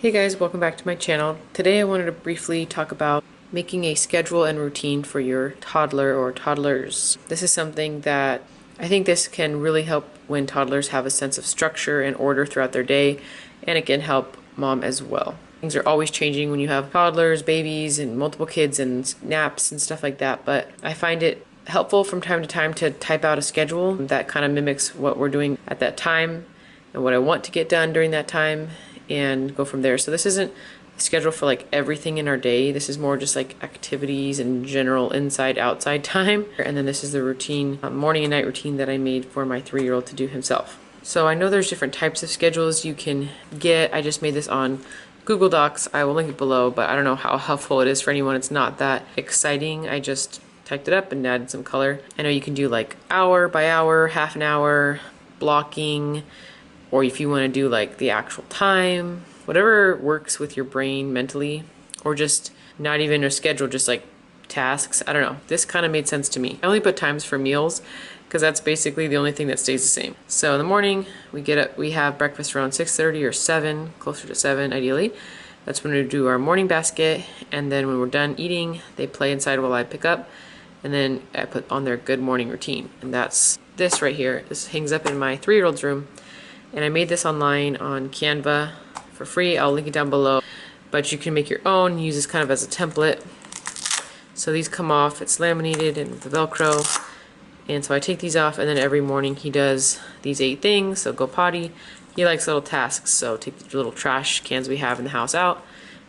Hey guys, welcome back to my channel. Today I wanted to briefly talk about making a schedule and routine for your toddler or toddlers. This is something that I think this can really help when toddlers have a sense of structure and order throughout their day, and it can help mom as well. Things are always changing when you have toddlers, babies, and multiple kids and naps and stuff like that, but I find it helpful from time to time to type out a schedule that kind of mimics what we're doing at that time and what I want to get done during that time, and go from there. So this isn't a schedule for like everything in our day. This is more just like activities and general inside outside time. And then this is the routine, morning and night routine that I made for my 3-year-old to do himself. So I know there's different types of schedules you can get. I just made this on Google Docs. I will link it below, but I don't know how helpful it is for anyone. It's not that exciting. I just typed it up and added some color. I know you can do like hour by hour, half an hour, blocking, or if you want to do like the actual time, whatever works with your brain mentally, or just not even a schedule, just like tasks. I don't know. This kind of made sense to me. I only put times for meals because that's basically the only thing that stays the same. So in the morning, we get up, we have breakfast around 6:30 or 7, closer to 7 ideally. That's when we do our morning basket, and then when we're done eating, they play inside while I pick up, and then I put on their good morning routine. And that's this right here. This hangs up in my 3-year-old's room. And I made this online on Canva for free. I'll link it down below. But you can make your own, use this kind of as a template. So these come off, it's laminated and the Velcro. And so I take these off, and then every morning he does these 8 things. So go potty. He likes little tasks, so take the little trash cans we have in the house out,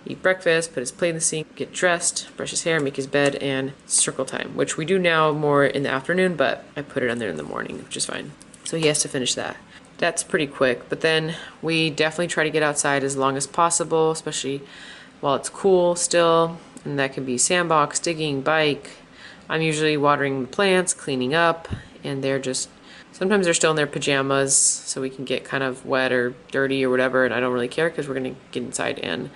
eat breakfast, put his plate in the sink, get dressed, brush his hair, make his bed, and circle time, which we do now more in the afternoon, but I put it on there in the morning, which is fine. So he has to finish that. That's pretty quick, but then we definitely try to get outside as long as possible, especially while it's cool still, and that can be sandbox, digging, bike. I'm usually watering the plants, cleaning up, and sometimes they're still in their pajamas, so we can get kind of wet or dirty or whatever, and I don't really care because we're gonna get inside and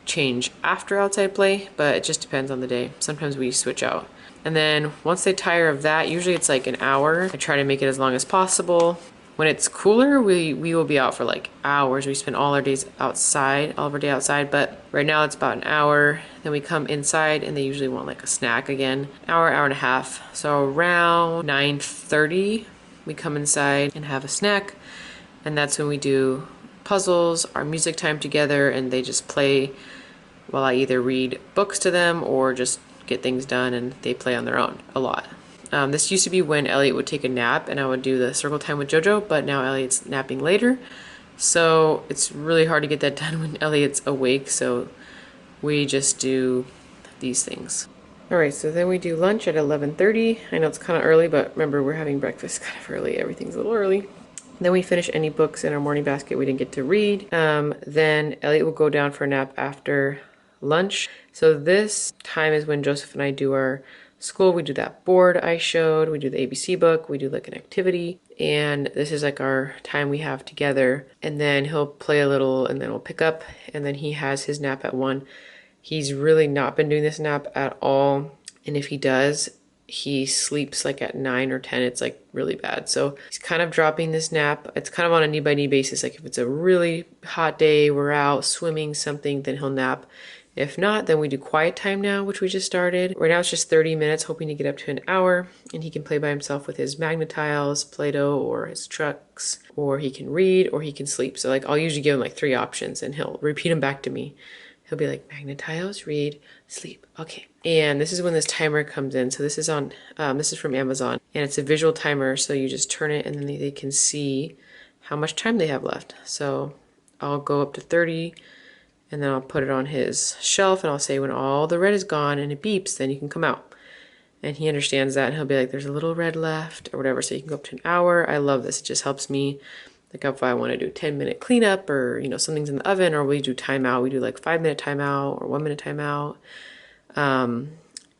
change after outside play, but it just depends on the day. Sometimes we switch out. And then once they tire of that, usually it's like an hour. I try to make it as long as possible. When it's cooler, we will be out for like hours. We spend all our days outside, all of our day outside, but right now it's about an hour. Then we come inside and they usually want like a snack again. Hour and a half. So around 9:30, we come inside and have a snack. And that's when we do puzzles, our music time together, and they just play while I either read books to them or just get things done, and they play on their own a lot. This used to be when Elliot would take a nap and I would do the circle time with JoJo, but now Elliot's napping later. So it's really hard to get that done when Elliot's awake, so we just do these things. Alright, so then we do lunch at 11:30. I know it's kind of early, but remember we're having breakfast kind of early. Everything's a little early. Then we finish any books in our morning basket we didn't get to read. Then Elliot will go down for a nap after lunch. So this time is when Joseph and I do our school. We do that board I showed, we do the ABC book, we do like an activity, and this is like our time we have together. And then he'll play a little, and then we'll pick up, and then he has his nap at 1. He's really not been doing this nap at all, and if he does, he sleeps like at 9 or 10. It's like really bad. So he's kind of dropping this nap. It's kind of on a knee by knee basis. Like if it's a really hot day, we're out swimming, something, then he'll nap. If not, then we do quiet time now, which we just started. Right now it's just 30 minutes, hoping to get up to an hour, and he can play by himself with his Magna-Tiles, Play-Doh, or his trucks, or he can read, or he can sleep. So like I'll usually give him like 3 options, and he'll repeat them back to me. He'll be like, Magna-Tiles, read, sleep, okay. And this is when this timer comes in. So this is on, this is from Amazon, and it's a visual timer, so you just turn it, and then they can see how much time they have left. So I'll go up to 30, and then I'll put it on his shelf, and I'll say when all the red is gone and it beeps, then you can come out. And he understands that, and he'll be like, there's a little red left or whatever. So you can go up to an hour. I love this. It just helps me. Like if I want to do 10-minute cleanup, or something's in the oven, or we do timeout. We do like 5-minute timeout or 1-minute timeout.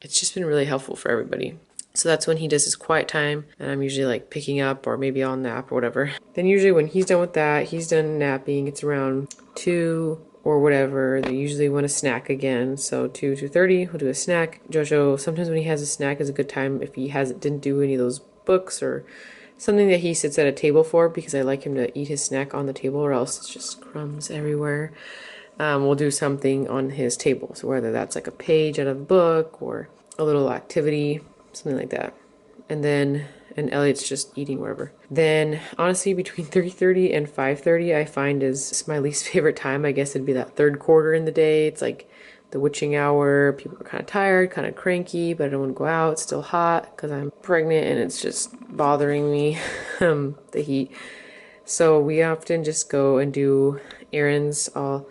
It's just been really helpful for everybody. So that's when he does his quiet time, and I'm usually like picking up, or maybe I'll nap or whatever. Then usually when he's done with that, he's done napping. It's around 2 or whatever. They usually want a snack again. So 2:30, we'll do a snack. Jojo, sometimes when he has a snack is a good time if he didn't do any of those books or something that he sits at a table for, because I like him to eat his snack on the table, or else it's just crumbs everywhere. we'll do something on his table. So whether that's like a page out of a book or a little activity, something like that. And Elliot's just eating wherever. Then honestly, between 3:30 and 5:30, I find is my least favorite time. I guess it'd be that third quarter in the day. It's like the witching hour. People are kind of tired, kind of cranky, but I don't want to go out. It's still hot because I'm pregnant and it's just bothering me, the heat. So we often just go and do errands. I'll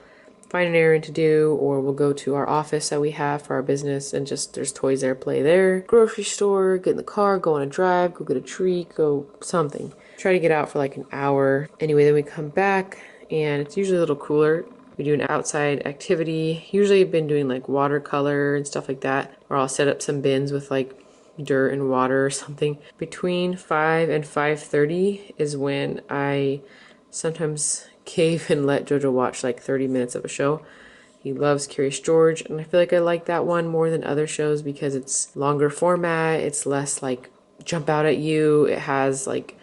find an errand to do, or we'll go to our office that we have for our business and just there's toys there, play there. Grocery store, get in the car, go on a drive, go get a treat, go something. Try to get out for like an hour. Anyway, then we come back and it's usually a little cooler. We do an outside activity. Usually I've been doing like watercolor and stuff like that, or I'll set up some bins with like dirt and water or something. Between 5 and 5:30 is when I sometimes cave and let Jojo watch like 30 minutes of a show. He loves Curious George, and I feel like I like that one more than other shows because it's longer format, it's less like jump out at you, it has like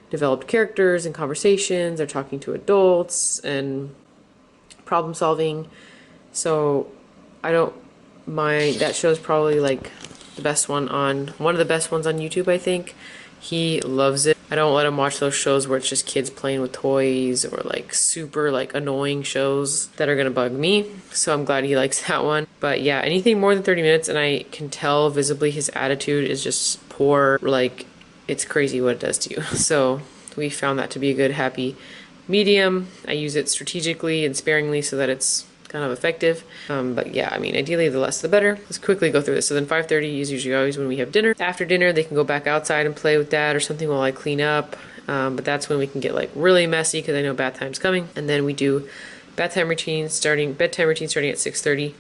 developed characters and conversations, they're talking to adults and problem solving. So I don't mind. That show's probably like the best one of the best ones on YouTube, I think. He loves it. I don't let him watch those shows where it's just kids playing with toys or like super like annoying shows that are gonna bug me. So I'm glad he likes that one. But yeah, anything more than 30 minutes and I can tell visibly his attitude is just poor. Like it's crazy what it does to you. So we found that to be a good happy medium. I use it strategically and sparingly so that it's kind of effective. But yeah, I mean, ideally the less the better. Let's quickly go through this. So then 5:30 is usually always when we have dinner. After dinner, they can go back outside and play with dad or something while I clean up. But that's when we can get like really messy because I know bath time's coming. And then we do bedtime routine starting at 6:30.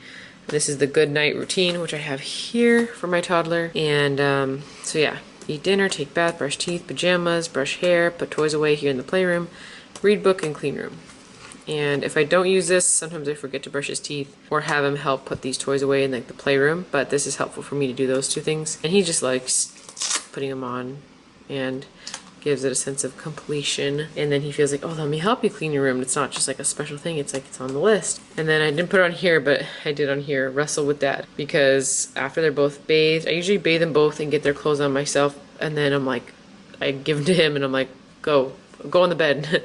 This is the good night routine, which I have here for my toddler. And so yeah, eat dinner, take bath, brush teeth, pajamas, brush hair, put toys away here in the playroom, read book, and clean room. And if I don't use this, sometimes I forget to brush his teeth or have him help put these toys away in like the playroom, but this is helpful for me to do those two things. And he just likes putting them on and gives it a sense of completion. And then he feels like, oh, let me help you clean your room. It's not just like a special thing, it's like it's on the list. And then I didn't put it on here, but I did on here, wrestle with dad. Because after they're both bathed, I usually bathe them both and get their clothes on myself. And then I'm like, I give them to him and I'm like, go on the bed.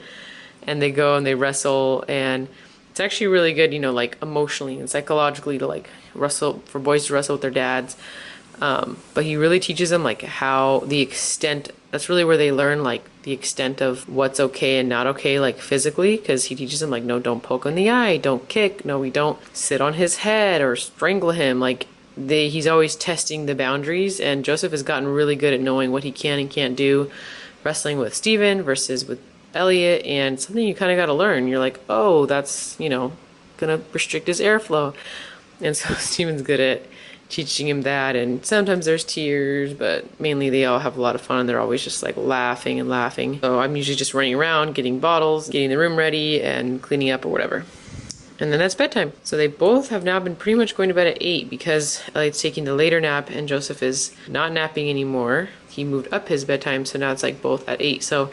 And they go and they wrestle, and it's actually really good, you know, like emotionally and psychologically to like wrestle, for boys to wrestle with their dads. But he really teaches them like how the extent, that's really where they learn like the extent of what's okay and not okay, like physically, because he teaches them like, no, don't poke in the eye, don't kick, no, we don't sit on his head or strangle him. Like he's always testing the boundaries, and Joseph has gotten really good at knowing what he can and can't do, wrestling with Steven versus with Elliot, and something you kind of got to learn. You're like, oh, that's, you know, gonna restrict his airflow. And so Steven's good at teaching him that, and sometimes there's tears, but mainly they all have a lot of fun and they're always just like laughing and laughing. So I'm usually just running around getting bottles, getting the room ready and cleaning up or whatever. And then that's bedtime. So they both have now been pretty much going to bed at 8 because Elliot's taking the later nap and Joseph is not napping anymore. He moved up his bedtime, so now it's like both at 8. So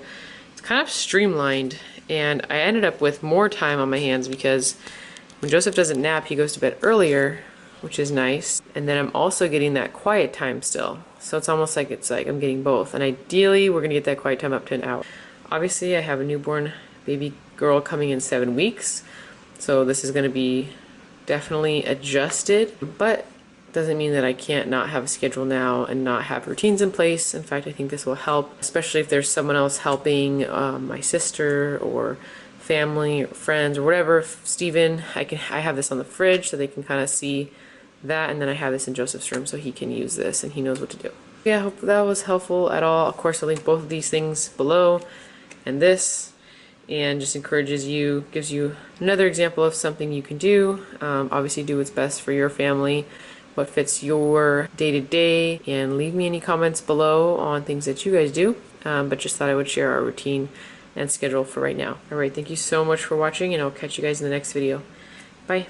kind of streamlined, and I ended up with more time on my hands because when Joseph doesn't nap, he goes to bed earlier, which is nice. And then I'm also getting that quiet time still. So it's almost like I'm getting both. And ideally, we're gonna get that quiet time up to an hour. Obviously, I have a newborn baby girl coming in 7 weeks. So this is gonna be definitely adjusted, but doesn't mean that I can't not have a schedule now and not have routines in place. In fact, I think this will help, especially if there's someone else helping, my sister or family or friends or whatever. If Steven, I have this on the fridge so they can kind of see that, and then I have this in Joseph's room so he can use this and he knows what to do. Yeah, I hope that was helpful at all. Of course, I'll link both of these things below and this, and just encourages you, gives you another example of something you can do. Obviously do what's best for your family, what fits your day-to-day, and leave me any comments below on things that you guys do. But just thought I would share our routine and schedule for right now. Alright, thank you so much for watching, and I'll catch you guys in the next video. Bye.